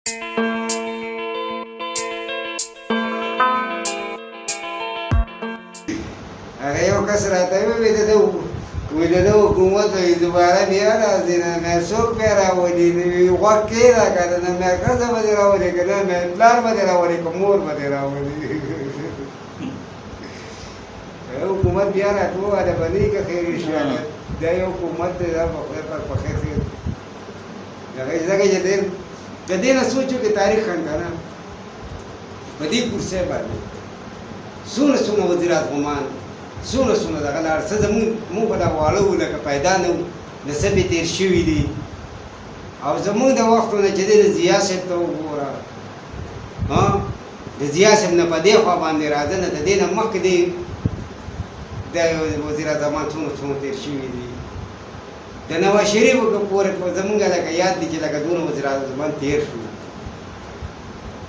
هغه یو کس راته ویل د حکومت وایي دوباره بیا راځي نه مې څوک بیا راولي نه وي غوږ کېږده که نه مې ښځه به دې راولي که نه مې پلار به دې راولي که مور به دې راولي حکومت بیا راته وواده به نه که خیر شي دا یو حکومت دی دا په خدای پاک په خیر خیر هغه ځکه چې د دې نه سوچ وکړې تاریخ ښه که نه په دې کرسۍ باندې څومره وزیرات غمان څومره دغه لاړ څه زمونږ به دا واړه وو لکه پیدا نه وو د څه به تېر شوي دي او زمونږ د وختونه چې دی د ضیا صاحب ته وګوره د ضیا صاحب نه په دې خوا باندې راځه نه د دې نه مخکې دی د وزیراعظمان څومره تېر شوي دي د نواز شریف پورې زمونږ لکه یاد دي چې لکه دونه وزیراعظمان تېر شو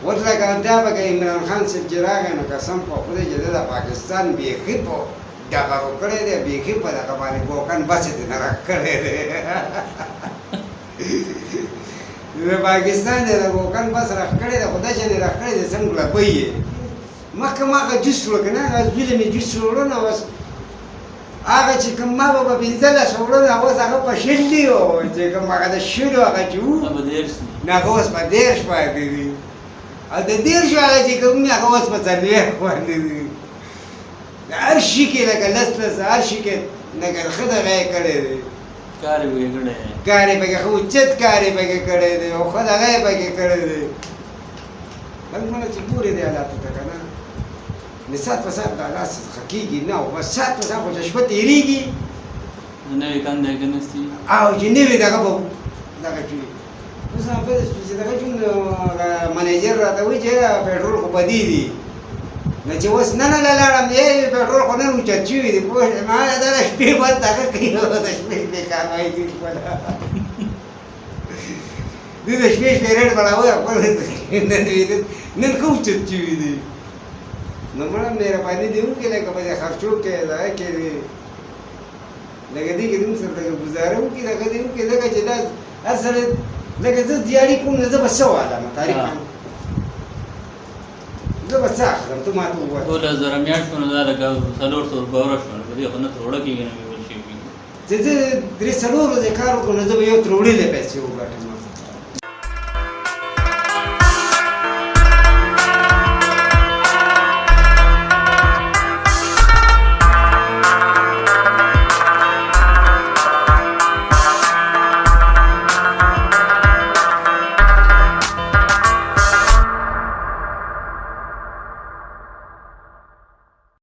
اوس لکه دا به که عمران خان صاحب چې راغی نو قسم په خدای چې د پاکستان بیخي په ډبرو کړی دی بیخي په دغه باندې ګوکن بسې دې نه راک کړی دی د پاکستان دی د ګوکن بس راک کړی دی خو داسې نه راک کړی دی څنګه لبی یې مخکې ما هغه جوس وړو که نه هغه زوی مې جوس وړو نو اوس هغه چې کوم ما به 15 وړو نو اوس هغه په شل دي چې کوم هغه د شلو هغه چې وو نو هغه اوس په 10 پاتې دي او د 10 هغه چې کوم دي هغه اوس په 40 باندې دي هر شي کې لکه لس هر شي کې لکه ښه دغه یې کړی دی کار یې پکې کړی دی کار یې پکې ښه اوچت کار یې پکې کړی دی او ښه دغه یې پکې کړی دی بل مله چې ګورې دې حالاتو ته که نه د ساعت په ساعت د حالات څخه کېږي نه او بس ساعت په ساعت خو چې شپه تېرېږي نوې کنده یې که نستي او چې نوې دغه به دغه چوي اوس هغه چې دغه چون منیجر راته وایي چې پېټرول خو بدي دي نو چې اوس ننه لاړم دی پېټرول خو نن اوچت شوي دي پوه شوې ما دا د شپې بند هغه کوي د شپې بېکار وایي دي خپله دوی د شپې ریټ بړاوی خپل نن ښه اوچت شوي دي نو مړه مهرباني دې وکړي لکه په دې خرچو کې دغه کې دې لکه دې کې زموږ سره لکه ګزاره وکړي لکه دې وکړي ځکه چې دا هر سړی لکه زه دیاړي کوم نو زه به څه والم تاریخ زه به څه اخلم ته ما ته ووایه 12000 میاشت شو نو دا لکه 400 روپۍ ورځ شوه په دې خو نه تروړه کېږي نه مې ویل شوي چې زه 3-4 ورځې کار وکړم نو زه به یو تروړلې پیسې وګټم